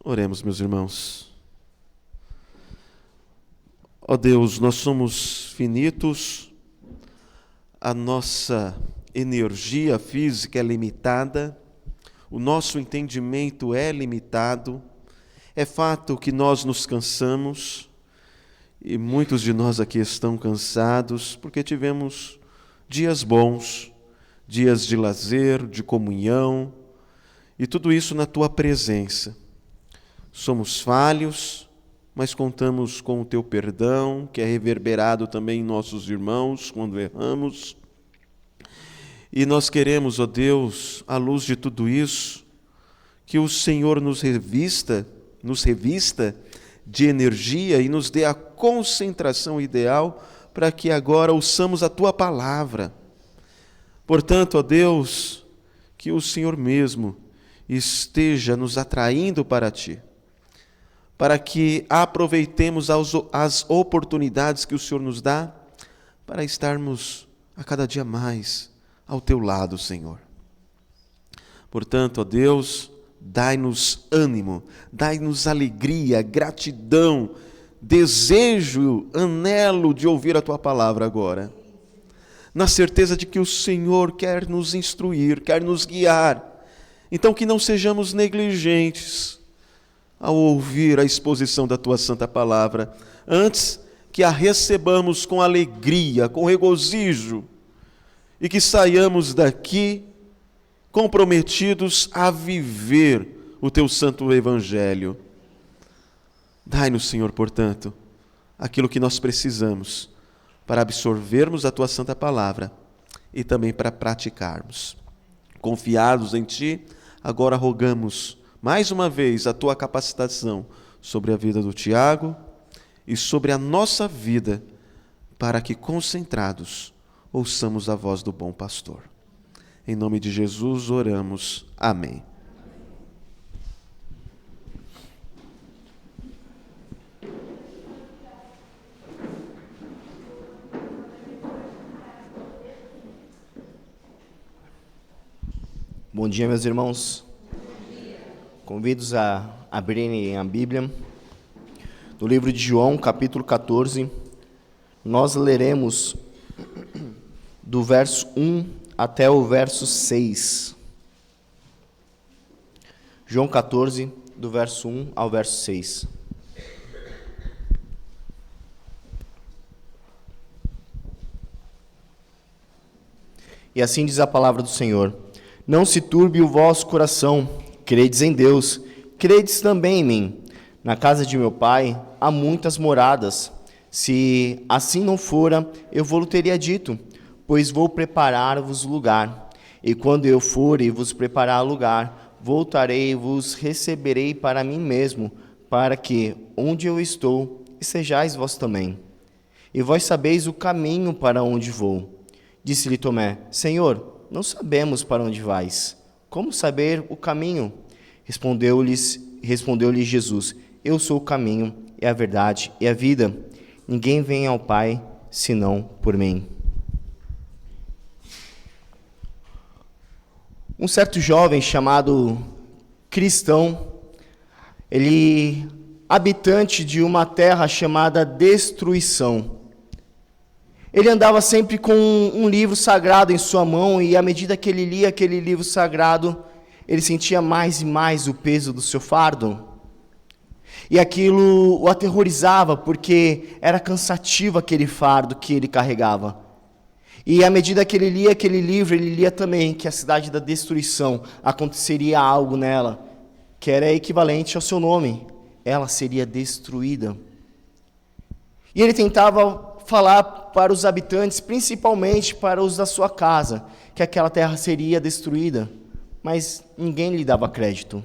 Oremos, meus irmãos. Ó Deus, nós somos finitos, a nossa energia física é limitada, o nosso entendimento é limitado, é fato que nós nos cansamos, e muitos de nós aqui estão cansados, porque tivemos dias bons, dias de lazer, de comunhão, e tudo isso na Tua presença. Somos falhos, mas contamos com o Teu perdão, que é reverberado também em nossos irmãos quando erramos. E nós queremos, ó Deus, à luz de tudo isso, que o Senhor nos revista de energia e nos dê a concentração ideal para que agora ouçamos a Tua palavra. Portanto, ó Deus, que o Senhor mesmo esteja nos atraindo para Ti, para que aproveitemos as oportunidades que o Senhor nos dá para estarmos a cada dia mais ao Teu lado, Senhor. Portanto, ó Deus, dai-nos ânimo, dai-nos alegria, gratidão, desejo, anelo de ouvir a Tua palavra agora, na certeza de que o Senhor quer nos instruir, quer nos guiar. Então, que não sejamos negligentes ao ouvir a exposição da Tua Santa Palavra, antes que a recebamos com alegria, com regozijo, e que saiamos daqui comprometidos a viver o Teu Santo Evangelho. Dai-nos, Senhor, portanto, aquilo que nós precisamos para absorvermos a Tua Santa Palavra e também para praticarmos. Confiados em Ti, agora rogamos mais uma vez a Tua capacitação sobre a vida do Tiago e sobre a nossa vida, para que, concentrados, ouçamos a voz do bom pastor. Em nome de Jesus oramos. Amém. Bom dia, meus irmãos. Convido-os a abrirem a Bíblia. No livro de João, capítulo 14, nós leremos do verso 1 até o verso 6. João 14, do verso 1 ao verso 6. E assim diz a palavra do Senhor: Não se turbe o vosso coração, credes em Deus, credes também em mim. Na casa de meu Pai há muitas moradas. Se assim não fora, eu vou-lo teria dito, pois vou preparar-vos lugar. E quando eu for e vos preparar lugar, voltarei e vos receberei para mim mesmo, para que, onde eu estou, estejais vós também. E vós sabeis o caminho para onde vou. Disse-lhe Tomé: Senhor, não sabemos para onde vais. Como saber o caminho? Respondeu-lhe Jesus: Eu sou o caminho, e a verdade, e a vida. Ninguém vem ao Pai, senão por mim. Um certo jovem chamado Cristão, ele habitante de uma terra chamada Destruição. Ele andava sempre com um livro sagrado em sua mão, e à medida que ele lia aquele livro sagrado, ele sentia mais e mais o peso do seu fardo. E aquilo o aterrorizava, porque era cansativo aquele fardo que ele carregava. E à medida que ele lia aquele livro, ele lia também que a cidade da destruição aconteceria algo nela, que era equivalente ao seu nome. Ela seria destruída. E ele tentava falar para os habitantes, principalmente para os da sua casa, que aquela terra seria destruída, mas ninguém lhe dava crédito.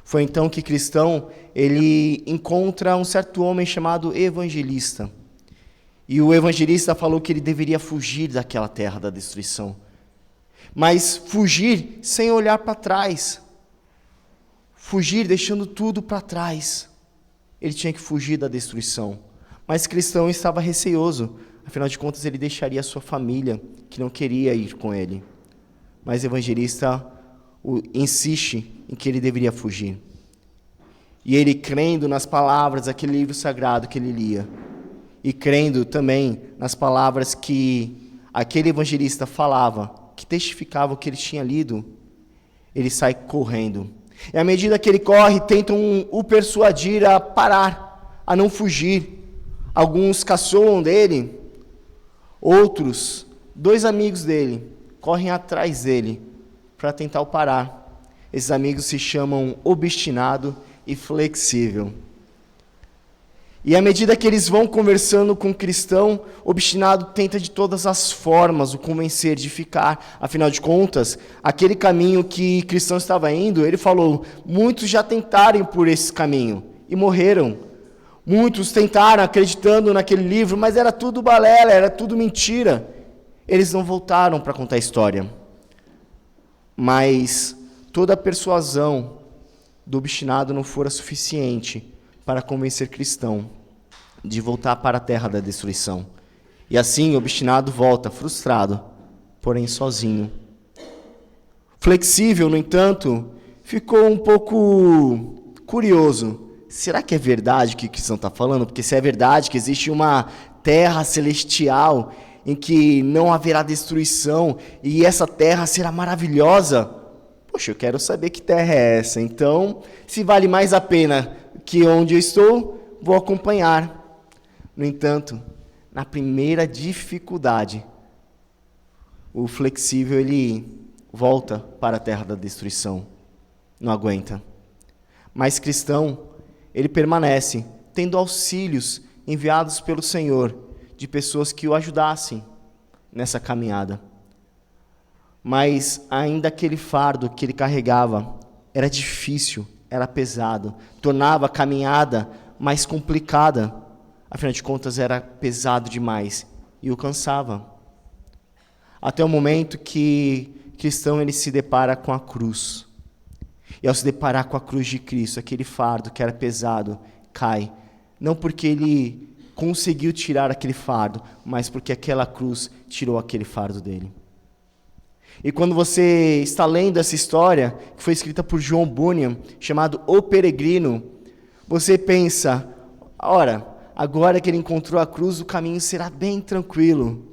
Foi então que Cristão, ele encontra um certo homem chamado Evangelista. E o Evangelista falou que ele deveria fugir daquela terra da destruição. Mas fugir sem olhar para trás. Fugir deixando tudo para trás. Ele tinha que fugir da destruição. Mas Cristão estava receoso. Afinal de contas, ele deixaria a sua família, que não queria ir com ele. Mas o Evangelista insiste em que ele deveria fugir. E ele crendo nas palavras daquele livro sagrado que ele lia, e crendo também nas palavras que aquele evangelista falava, que testificava o que ele tinha lido, ele sai correndo. E à medida que ele corre, tentam o persuadir a parar, a não fugir. Alguns caçoam dele, outros, 2 amigos dele, correm atrás dele para tentar o parar. Esses amigos se chamam Obstinado e Flexível. E à medida que eles vão conversando com o cristão, o Obstinado tenta de todas as formas o convencer de ficar. Afinal de contas, aquele caminho que o cristão estava indo, ele falou, muitos já tentaram ir por esse caminho e morreram. Muitos tentaram acreditando naquele livro, mas era tudo balela, era tudo mentira. Eles não voltaram para contar a história. Mas toda a persuasão do Obstinado não fora suficiente para convencer cristão de voltar para a terra da destruição. E assim o Obstinado volta, frustrado, porém sozinho. Flexível, no entanto, ficou um pouco curioso. Será que é verdade o que o cristão está falando? Porque se é verdade que existe uma terra celestial em que não haverá destruição e essa terra será maravilhosa, poxa, eu quero saber que terra é essa. Então, se vale mais a pena que onde eu estou, vou acompanhar. No entanto, na primeira dificuldade, o Flexível ele volta para a terra da destruição. Não aguenta. Mas cristão, ele permanece, tendo auxílios enviados pelo Senhor, de pessoas que o ajudassem nessa caminhada. Mas ainda aquele fardo que ele carregava era difícil, era pesado, tornava a caminhada mais complicada. Afinal de contas, era pesado demais e o cansava. Até o momento que o cristão ele se depara com a cruz. E ao se deparar com a cruz de Cristo, aquele fardo que era pesado cai. Não porque ele conseguiu tirar aquele fardo, mas porque aquela cruz tirou aquele fardo dele. E quando você está lendo essa história, que foi escrita por John Bunyan, chamado O Peregrino, você pensa, ora, agora que ele encontrou a cruz, o caminho será bem tranquilo.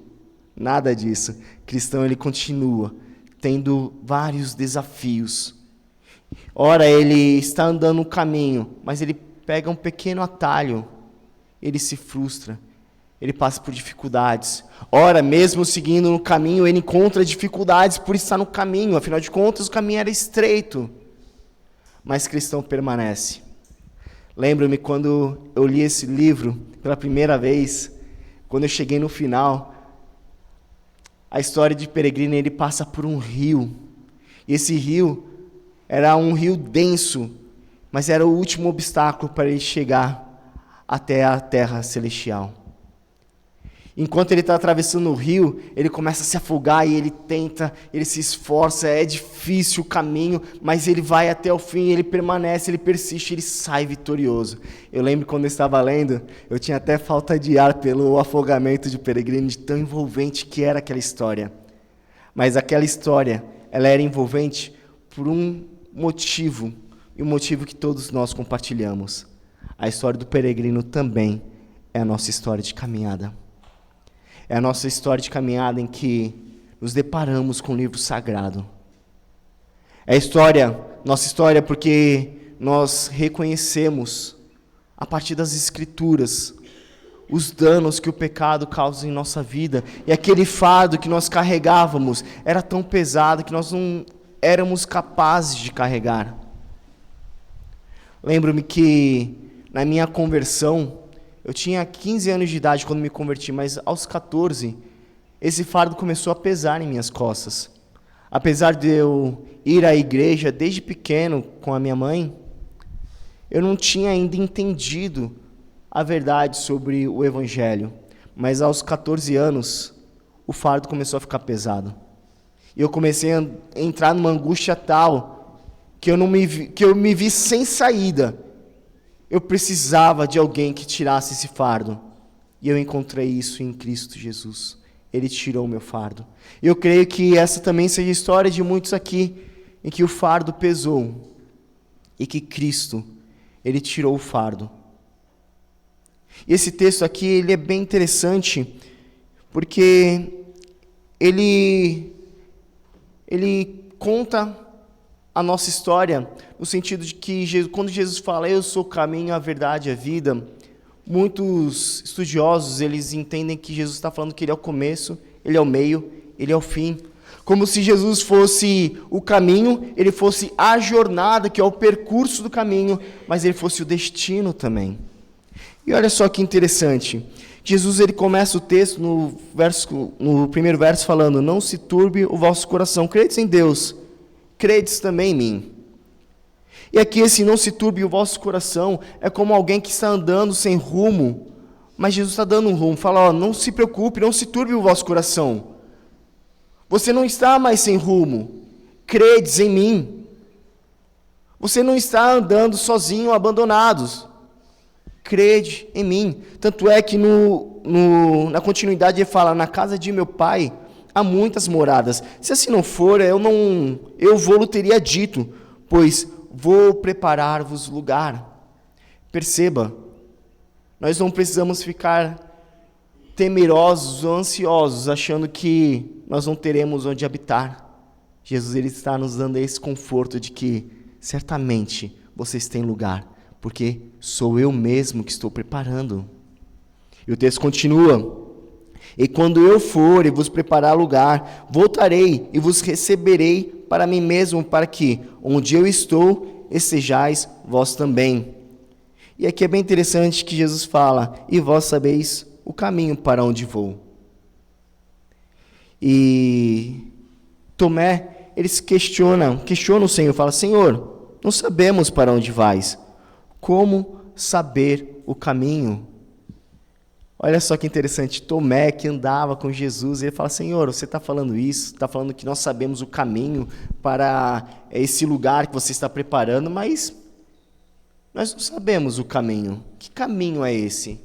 Nada disso. O cristão ele continua tendo vários desafios. Ora, ele está andando no caminho, mas ele pega um pequeno atalho, ele se frustra, ele passa por dificuldades. Ora, mesmo seguindo no caminho, ele encontra dificuldades por estar no caminho, afinal de contas o caminho era estreito. Mas cristão permanece. Lembro-me quando eu li esse livro pela primeira vez, quando eu cheguei no final, a história de Peregrino, ele passa por um rio. E esse rio era um rio denso, mas era o último obstáculo para ele chegar até a terra celestial. Enquanto ele está atravessando o rio, ele começa a se afogar e ele tenta, ele se esforça, é difícil o caminho, mas ele vai até o fim, ele permanece, ele persiste, ele sai vitorioso. Eu lembro quando eu estava lendo, eu tinha até falta de ar pelo afogamento de Peregrino, de tão envolvente que era aquela história. Mas aquela história, ela era envolvente por um motivo, e um motivo que todos nós compartilhamos. A história do peregrino também é a nossa história de caminhada. É a nossa história de caminhada em que nos deparamos com o livro sagrado. É a história, nossa história, porque nós reconhecemos, a partir das Escrituras, os danos que o pecado causa em nossa vida. E aquele fardo que nós carregávamos era tão pesado que nós não éramos capazes de carregar. Lembro-me que na minha conversão, eu tinha 15 anos de idade quando me converti, mas aos 14, esse fardo começou a pesar em minhas costas. Apesar de eu ir à igreja desde pequeno com a minha mãe, eu não tinha ainda entendido a verdade sobre o Evangelho. Mas aos 14 anos, o fardo começou a ficar pesado. E eu comecei a entrar numa angústia tal que eu me vi sem saída. Eu precisava de alguém que tirasse esse fardo. E eu encontrei isso em Cristo Jesus. Ele tirou o meu fardo. E eu creio que essa também seja a história de muitos aqui, em que o fardo pesou. E que Cristo, Ele tirou o fardo. E esse texto aqui, ele é bem interessante, porque ele conta a nossa história, no sentido de que quando Jesus fala, eu sou o caminho, a verdade e a vida, muitos estudiosos, eles entendem que Jesus está falando que ele é o começo, ele é o meio, ele é o fim. Como se Jesus fosse o caminho, ele fosse a jornada, que é o percurso do caminho, mas ele fosse o destino também. E olha só que interessante, Jesus ele começa o texto no primeiro verso falando, não se turbe o vosso coração, credes em Deus, credes também em mim. E aqui esse não se turbe o vosso coração é como alguém que está andando sem rumo, mas Jesus está dando um rumo, fala, ó, não se preocupe, não se turbe o vosso coração. Você não está mais sem rumo, credes em mim. Você não está andando sozinho, abandonados. Crede em mim. Tanto é que na continuidade ele fala, na casa de meu pai há muitas moradas. Se assim não for, eu vou-lhe teria dito, pois vou preparar-vos lugar. Perceba, nós não precisamos ficar temerosos ou ansiosos, achando que nós não teremos onde habitar. Jesus ele está nos dando esse conforto de que certamente vocês têm lugar, porque sou eu mesmo que estou preparando. E o texto continua, e quando eu for e vos preparar lugar, voltarei e vos receberei para mim mesmo, para que, onde eu estou, estejais vós também. E aqui é bem interessante que Jesus fala, e vós sabeis o caminho para onde vou. E Tomé, eles questionam o Senhor, fala, Senhor, não sabemos para onde vais, como saber o caminho? Olha só que interessante, Tomé que andava com Jesus, ele fala, Senhor, você está falando isso, está falando que nós sabemos o caminho para esse lugar que você está preparando, mas nós não sabemos o caminho. Que caminho é esse?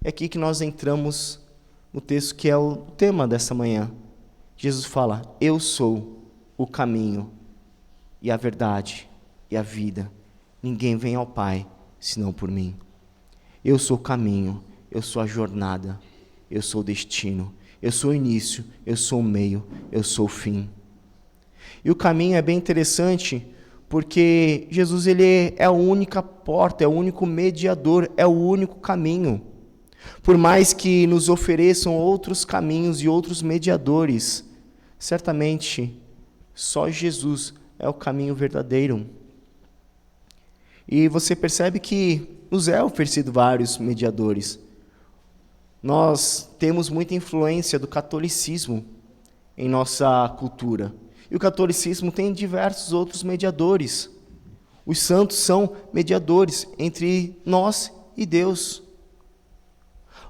É aqui que nós entramos no texto que é o tema dessa manhã. Jesus fala, eu sou o caminho e a verdade e a vida. Ninguém vem ao Pai senão por mim. Eu sou o caminho, eu sou a jornada, eu sou o destino, eu sou o início, eu sou o meio, eu sou o fim. E o caminho é bem interessante porque Jesus ele é a única porta, é o único mediador, é o único caminho. Por mais que nos ofereçam outros caminhos e outros mediadores, certamente só Jesus é o caminho verdadeiro. E você percebe que nos é oferecido vários mediadores. Nós temos muita influência do catolicismo em nossa cultura. E o catolicismo tem diversos outros mediadores. Os santos são mediadores entre nós e Deus.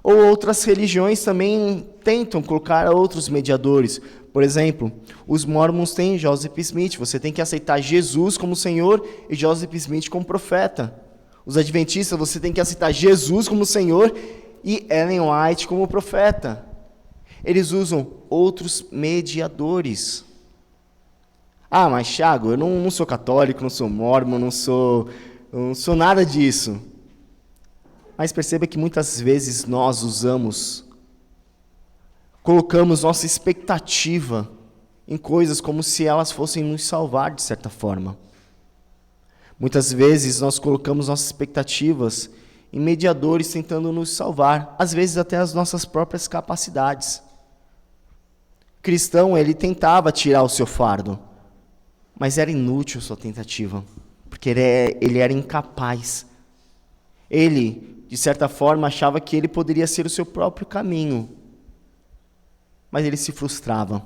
Ou outras religiões também tentam colocar outros mediadores. Por exemplo, os mormons têm Joseph Smith. Você tem que aceitar Jesus como Senhor e Joseph Smith como profeta. Os adventistas, você tem que aceitar Jesus como Senhor e Ellen White como profeta. Eles usam outros mediadores. Ah, mas Thiago, eu não sou católico, não sou mórmon, não sou nada disso. Mas perceba que muitas vezes nós colocamos nossa expectativa em coisas como se elas fossem nos salvar de certa forma. Muitas vezes nós colocamos nossas expectativas em mediadores tentando nos salvar, às vezes até as nossas próprias capacidades. O cristão, ele tentava tirar o seu fardo, mas era inútil a sua tentativa, porque ele era incapaz. Ele, de certa forma, achava que ele poderia ser o seu próprio caminho, mas ele se frustrava.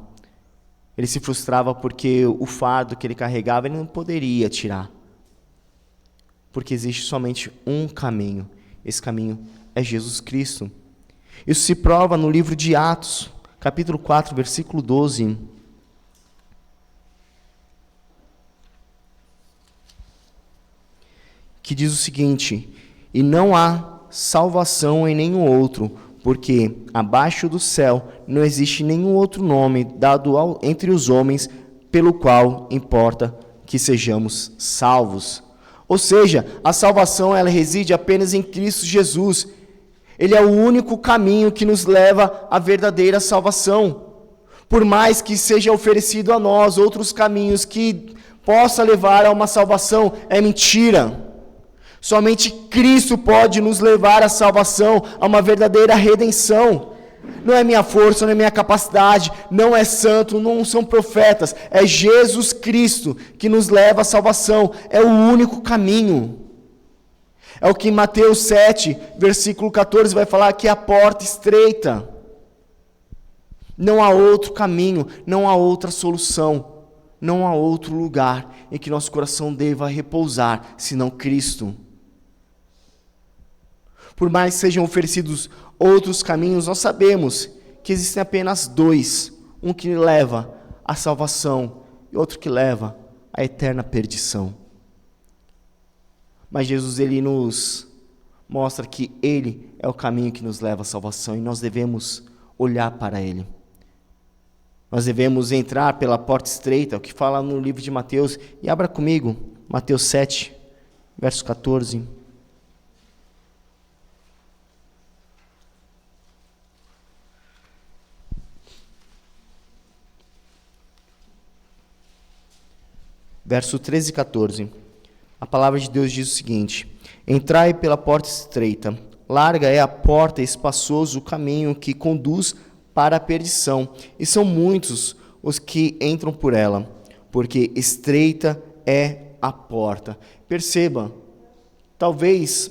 Ele se frustrava porque o fardo que ele carregava ele não poderia tirar. Porque existe somente um caminho. Esse caminho é Jesus Cristo. Isso se prova no livro de Atos, capítulo 4, versículo 12. Que diz o seguinte: e não há salvação em nenhum outro, porque abaixo do céu não existe nenhum outro nome dado entre os homens pelo qual importa que sejamos salvos. Ou seja, a salvação ela reside apenas em Cristo Jesus. Ele é o único caminho que nos leva à verdadeira salvação. Por mais que seja oferecido a nós outros caminhos que possa levar a uma salvação, é mentira. Somente Cristo pode nos levar à salvação, a uma verdadeira redenção. Não é minha força, não é minha capacidade, não é santo, não são profetas. É Jesus Cristo que nos leva à salvação. É o único caminho. É o que em Mateus 7, versículo 14 vai falar que é a porta estreita. Não há outro caminho, não há outra solução, não há outro lugar em que nosso coração deva repousar, senão Cristo. Por mais que sejam oferecidos outros caminhos, nós sabemos que existem apenas dois. Um que leva à salvação e outro que leva à eterna perdição. Mas Jesus, ele nos mostra que ele é o caminho que nos leva à salvação e nós devemos olhar para ele. Nós devemos entrar pela porta estreita, o que fala no livro de Mateus. E abra comigo, Mateus 7, verso 14. Verso 13 e 14. A palavra de Deus diz o seguinte: entrai pela porta estreita, larga é a porta e espaçoso o caminho que conduz para a perdição, e são muitos os que entram por ela, porque estreita é a porta. Perceba, talvez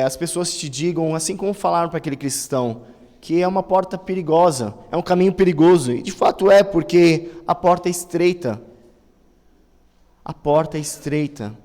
as pessoas te digam, assim como falaram para aquele cristão, que é uma porta perigosa, é um caminho perigoso, e de fato é, porque a porta é estreita. A porta é estreita.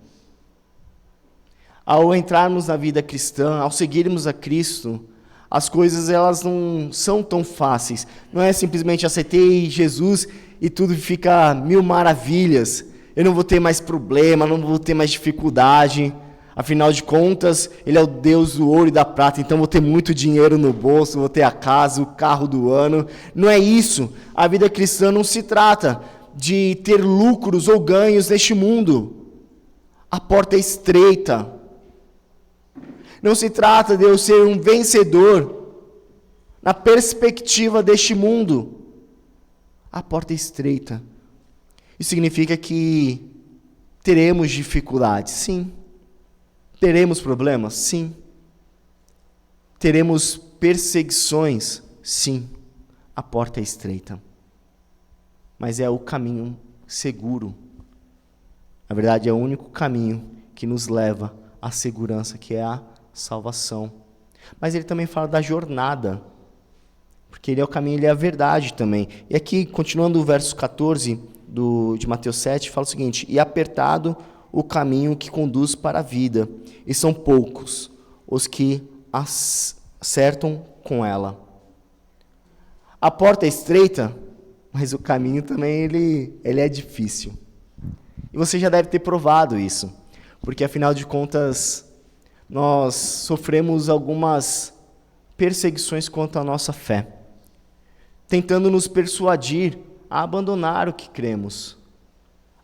Ao entrarmos na vida cristã, ao seguirmos a Cristo, as coisas elas não são tão fáceis. Não é simplesmente aceitei Jesus e tudo fica mil maravilhas. Eu não vou ter mais problema, não vou ter mais dificuldade. Afinal de contas, Ele é o Deus do ouro e da prata, então vou ter muito dinheiro no bolso, vou ter a casa, o carro do ano. Não é isso. A vida cristã não se trata de ter lucros ou ganhos neste mundo. A porta é estreita. Não se trata de eu ser um vencedor na perspectiva deste mundo. A porta é estreita. Isso significa que teremos dificuldades, sim. Teremos problemas, sim. Teremos perseguições, sim. A porta é estreita. Mas é o caminho seguro. Na verdade, é o único caminho que nos leva à segurança, que é a salvação. Mas ele também fala da jornada, porque ele é o caminho, ele é a verdade também. E aqui, continuando o verso 14 de Mateus 7, fala o seguinte: e apertado o caminho que conduz para a vida, e são poucos os que acertam com ela. A porta é estreita, mas o caminho também ele é difícil. E você já deve ter provado isso, porque afinal de contas, nós sofremos algumas perseguições contra a nossa fé, tentando nos persuadir a abandonar o que cremos.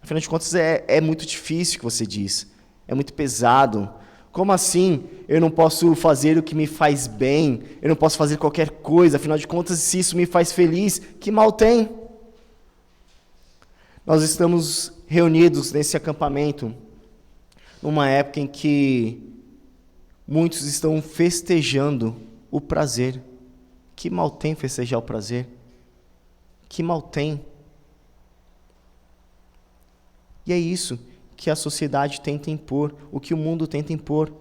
Afinal de contas, é muito difícil o que você diz, é muito pesado. Como assim eu não posso fazer o que me faz bem, eu não posso fazer qualquer coisa, afinal de contas, se isso me faz feliz, que mal tem? Nós estamos reunidos nesse acampamento, numa época em que muitos estão festejando o prazer. Que mal tem festejar o prazer? Que mal tem? E é isso que a sociedade tenta impor, o que o mundo tenta impor.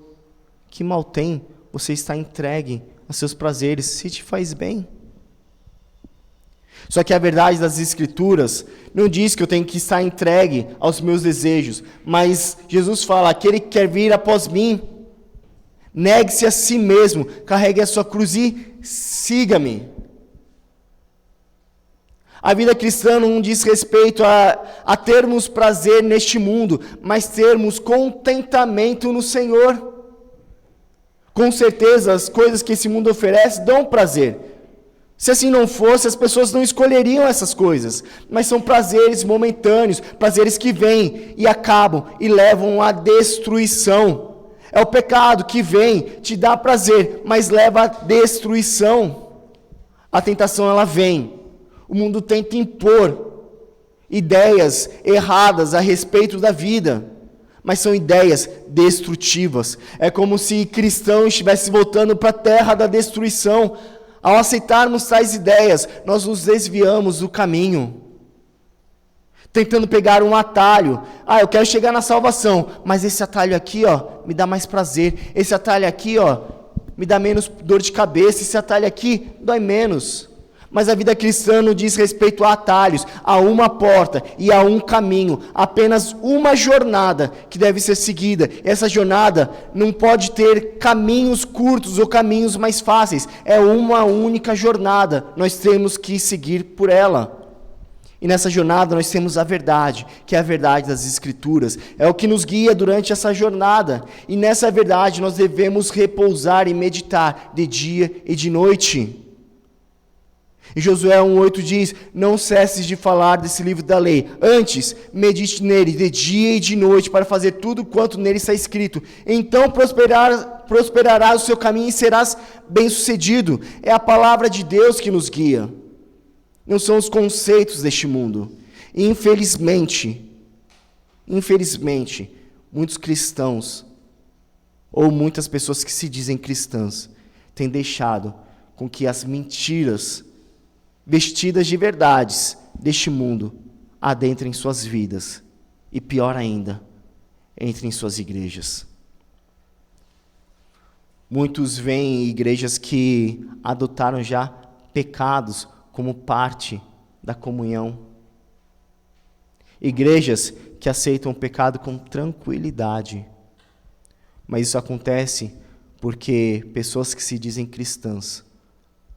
Que mal tem você estar entregue a seus prazeres, se te faz bem. Só que a verdade das Escrituras não diz que eu tenho que estar entregue aos meus desejos, mas Jesus fala: aquele que quer vir após mim, negue-se a si mesmo, carregue a sua cruz e siga-me. A vida cristã não diz respeito a termos prazer neste mundo, mas termos contentamento no Senhor. Com certeza, as coisas que esse mundo oferece dão prazer. Se assim não fosse, as pessoas não escolheriam essas coisas, mas são prazeres momentâneos, prazeres que vêm e acabam e levam à destruição. É o pecado que vem, te dá prazer, mas leva à destruição. A tentação, ela vem. O mundo tenta impor ideias erradas a respeito da vida, mas são ideias destrutivas. É como se cristão estivesse voltando para a terra da destruição. Ao aceitarmos tais ideias, nós nos desviamos do caminho, tentando pegar um atalho. Eu quero chegar na salvação, mas esse atalho aqui, me dá mais prazer. Esse atalho aqui, me dá menos dor de cabeça. Esse atalho aqui dói menos. Mas a vida cristã não diz respeito a atalhos, a uma porta e a um caminho, apenas uma jornada que deve ser seguida. Essa jornada não pode ter caminhos curtos ou caminhos mais fáceis, é uma única jornada, nós temos que seguir por ela. E nessa jornada nós temos a verdade, que é a verdade das Escrituras, é o que nos guia durante essa jornada. E nessa verdade nós devemos repousar e meditar de dia e de noite. Em Josué 1,8 diz: não cesses de falar desse livro da lei, antes medite nele de dia e de noite, para fazer tudo quanto nele está escrito. Então prosperarás o seu caminho e serás bem-sucedido. É a palavra de Deus que nos guia, não são os conceitos deste mundo. E infelizmente, muitos cristãos, ou muitas pessoas que se dizem cristãs, têm deixado com que as mentiras vestidas de verdades deste mundo adentrem suas vidas e, pior ainda, entrem em suas igrejas. Muitos veem igrejas que adotaram já pecados como parte da comunhão. Igrejas que aceitam o pecado com tranquilidade. Mas isso acontece porque pessoas que se dizem cristãs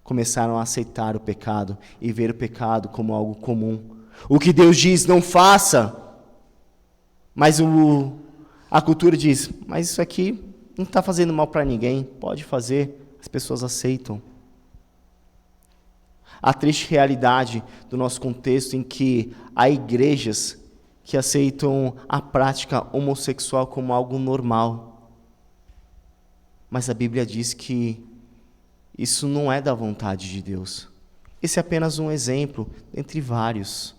começaram a aceitar o pecado e ver o pecado como algo comum. O que Deus diz, não faça. Mas a cultura diz, mas isso aqui não está fazendo mal para ninguém, pode fazer. As pessoas aceitam. A triste realidade do nosso contexto em que há igrejas que aceitam a prática homossexual como algo normal. Mas a Bíblia diz que isso não é da vontade de Deus. Esse é apenas um exemplo, entre vários,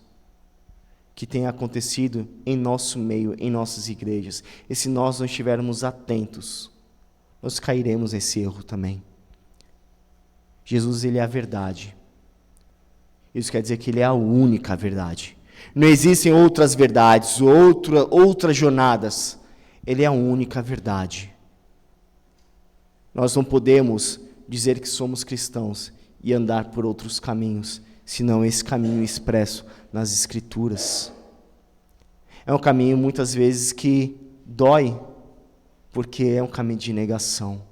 que tem acontecido em nosso meio, em nossas igrejas. E se nós não estivermos atentos, nós cairemos nesse erro também. Jesus, ele é a verdade. Isso quer dizer que ele é a única verdade. Não existem outras verdades, outras jornadas. Ele é a única verdade. Nós não podemos dizer que somos cristãos e andar por outros caminhos, senão esse caminho expresso nas Escrituras. É um caminho muitas vezes que dói, porque é um caminho de negação.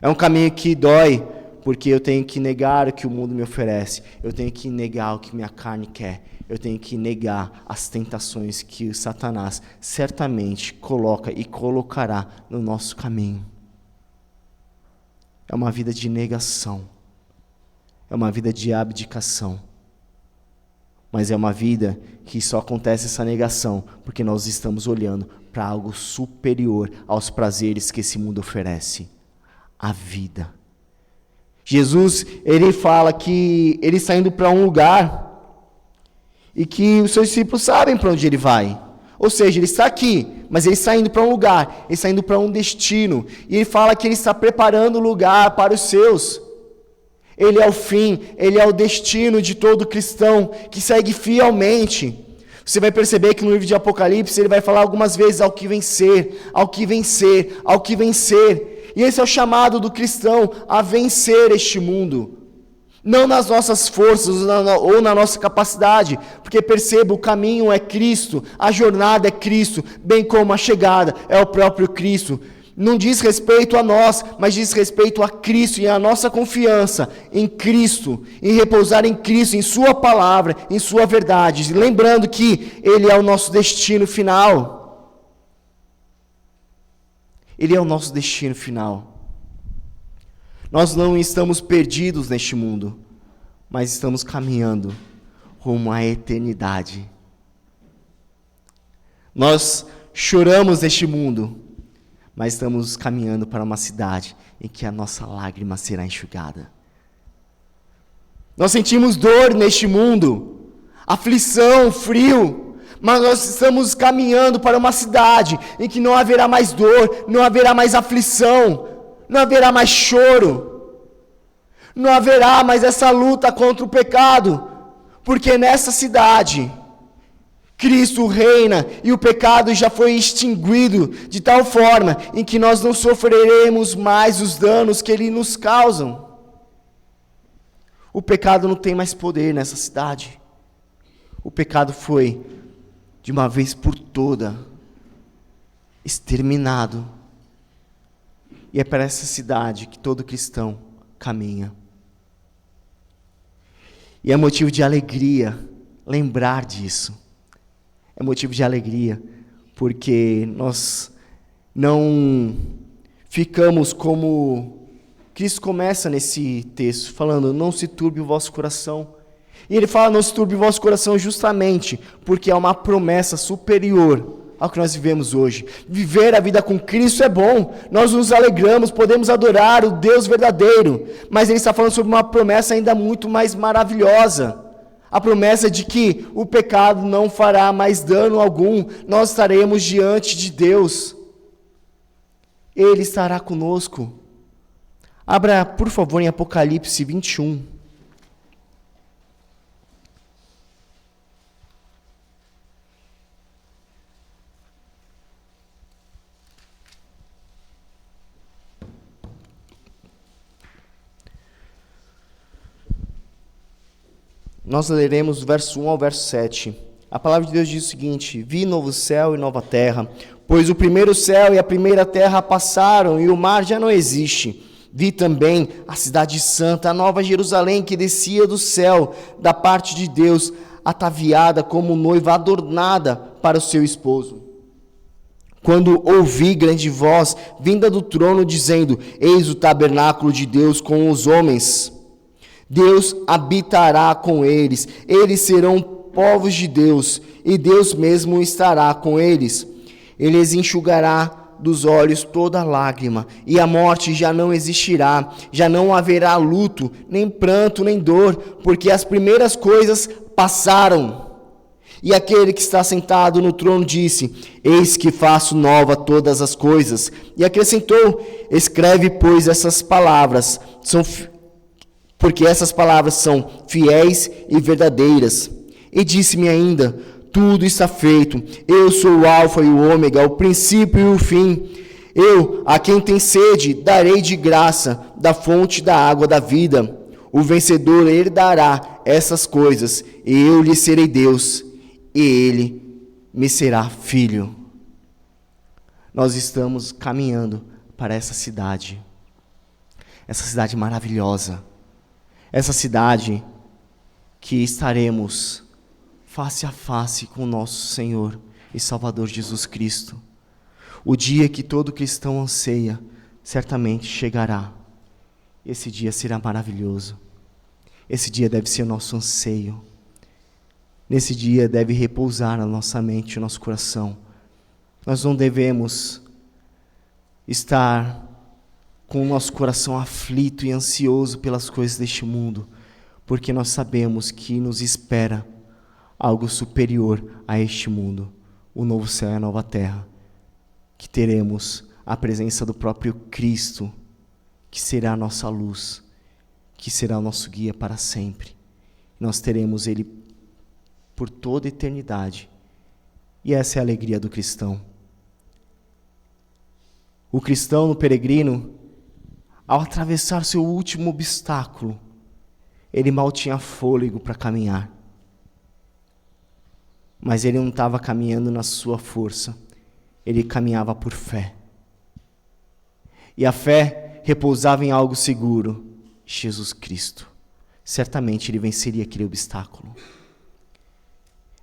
É um caminho que dói, porque eu tenho que negar o que o mundo me oferece, eu tenho que negar o que minha carne quer, eu tenho que negar as tentações que o Satanás certamente coloca e colocará no nosso caminho. É uma vida de negação. É uma vida de abdicação. Mas é uma vida que só acontece essa negação porque nós estamos olhando para algo superior aos prazeres que esse mundo oferece. A vida. Jesus, ele fala que ele está indo para um lugar e que os seus discípulos sabem para onde ele vai. Ou seja, ele está aqui, mas ele está indo para um lugar, ele está indo para um destino. E ele fala que ele está preparando o lugar para os seus. Ele é o fim, ele é o destino de todo cristão que segue fielmente. Você vai perceber que no livro de Apocalipse ele vai falar algumas vezes ao que vencer, ao que vencer, ao que vencer. E esse é o chamado do cristão, a vencer este mundo. Não nas nossas forças ou na nossa capacidade, porque perceba, o caminho é Cristo, a jornada é Cristo, bem como a chegada é o próprio Cristo. Não diz respeito a nós, mas diz respeito a Cristo e a nossa confiança em Cristo, em repousar em Cristo, em Sua palavra, em Sua verdade, lembrando que Ele é o nosso destino final. Ele é o nosso destino final. Nós não estamos perdidos neste mundo. mas estamos caminhando rumo à eternidade. Nós choramos neste mundo, mas estamos caminhando para uma cidade em que a nossa lágrima será enxugada. Nós sentimos dor neste mundo, aflição, frio, mas nós estamos caminhando para uma cidade em que não haverá mais dor, não haverá mais aflição, não haverá mais choro, não haverá mais essa luta contra o pecado, porque nessa cidade Cristo reina e o pecado já foi extinguido de tal forma em que nós não sofreremos mais os danos que ele nos causam. O pecado não tem mais poder nessa cidade. O pecado foi, de uma vez por toda, exterminado. E é para essa cidade que todo cristão caminha. E é motivo de alegria lembrar disso. É motivo de alegria, porque nós não ficamos como Cristo começa nesse texto, falando, não se turbe o vosso coração. E ele fala, não se turbe o vosso coração justamente, porque é uma promessa superior ao que nós vivemos hoje. Viver a vida com Cristo é bom, nós nos alegramos, podemos adorar o Deus verdadeiro, mas ele está falando sobre uma promessa ainda muito mais maravilhosa. A promessa de que o pecado não fará mais dano algum, nós estaremos diante de Deus. Ele estará conosco. Abra, por favor, em Apocalipse 21. Nós leremos do verso 1 ao verso 7. A palavra de Deus diz o seguinte: vi novo céu e nova terra, pois o primeiro céu e a primeira terra passaram e o mar já não existe. Vi também a cidade santa, a nova Jerusalém, que descia do céu, da parte de Deus, ataviada como noiva adornada para o seu esposo. Quando ouvi grande voz vinda do trono, dizendo: eis o tabernáculo de Deus com os homens. Deus habitará com eles, eles serão povos de Deus, e Deus mesmo estará com eles. Ele lhes enxugará dos olhos toda lágrima, e a morte já não existirá, já não haverá luto, nem pranto, nem dor, porque as primeiras coisas passaram. E aquele que está sentado no trono disse: eis que faço nova todas as coisas. E acrescentou: escreve, pois, essas palavras, porque essas palavras são fiéis e verdadeiras. E disse-me ainda: tudo está feito. Eu sou o alfa e o ômega, o princípio e o fim. Eu, a quem tem sede, darei de graça da fonte da água da vida. O vencedor herdará essas coisas, e eu lhe serei Deus, e ele me será filho. Nós estamos caminhando para essa cidade maravilhosa. Essa cidade que estaremos face a face com o nosso Senhor e Salvador Jesus Cristo. O dia que todo cristão anseia, certamente chegará. Esse dia será maravilhoso. Esse dia deve ser o nosso anseio. Nesse dia deve repousar na nossa mente e no nosso coração. Nós não devemos estar com o nosso coração aflito e ansioso pelas coisas deste mundo, porque nós sabemos que nos espera algo superior a este mundo, o novo céu e a nova terra, que teremos a presença do próprio Cristo, que será a nossa luz, que será o nosso guia para sempre. Nós teremos Ele por toda a eternidade, e essa é a alegria do cristão. O cristão, no peregrino, ao atravessar seu último obstáculo, ele mal tinha fôlego para caminhar. Mas ele não estava caminhando na sua força, ele caminhava por fé. E a fé repousava em algo seguro, Jesus Cristo. Certamente ele venceria aquele obstáculo.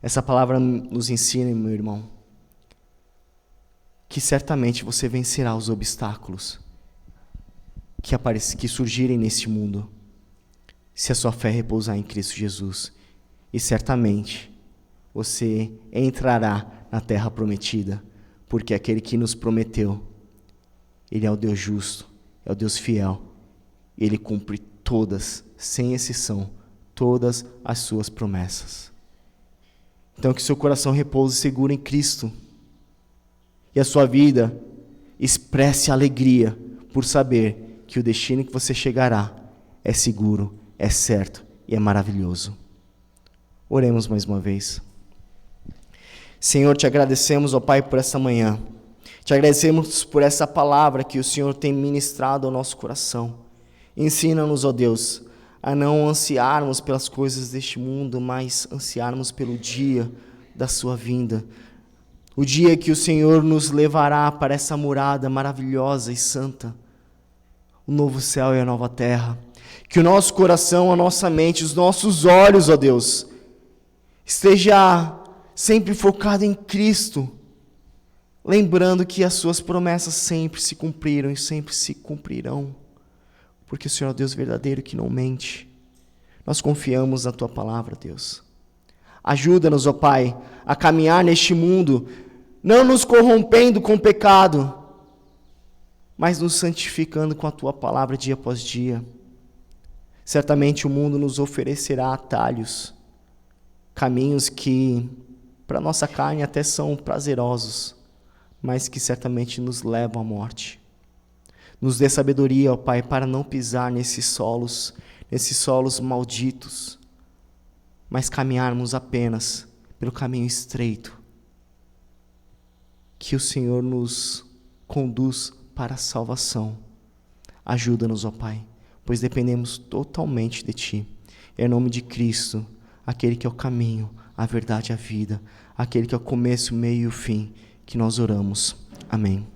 Essa palavra nos ensina, meu irmão, que certamente você vencerá os obstáculos que surgirem neste mundo. se a sua fé repousar em Cristo Jesus. E certamente você entrará na terra prometida, porque aquele que nos prometeu, Ele é o Deus justo, é o Deus fiel. Ele cumpre todas, sem exceção, todas as suas promessas. Então que seu coração repouse seguro em Cristo e a sua vida expresse alegria por saber que o destino que você chegará é seguro, é certo e é maravilhoso. Oremos mais uma vez. Senhor, te agradecemos, ó Pai, por essa manhã. Te agradecemos por essa palavra que o Senhor tem ministrado ao nosso coração. Ensina-nos, ó Deus, a não ansiarmos pelas coisas deste mundo, mas ansiarmos pelo dia da sua vinda. O dia que o Senhor nos levará para essa morada maravilhosa e santa, o novo céu e a nova terra. Que o nosso coração, a nossa mente, os nossos olhos, ó Deus, esteja sempre focado em Cristo, lembrando que as suas promessas sempre se cumpriram e sempre se cumprirão, porque o Senhor é o Deus verdadeiro que não mente. Nós confiamos na tua palavra, Deus. Ajuda-nos, ó Pai, a caminhar neste mundo, não nos corrompendo com o pecado, mas nos santificando com a tua palavra dia após dia. Certamente o mundo nos oferecerá atalhos, caminhos que para nossa carne até são prazerosos, mas que certamente nos levam à morte. Nos dê sabedoria, ó Pai, para não pisar nesses solos malditos, mas caminharmos apenas pelo caminho estreito, que o Senhor nos conduz para a salvação. Ajuda-nos, ó Pai, pois dependemos totalmente de Ti. Em nome de Cristo, aquele que é o caminho, a verdade e a vida, aquele que é o começo, o meio e o fim, que nós oramos. Amém.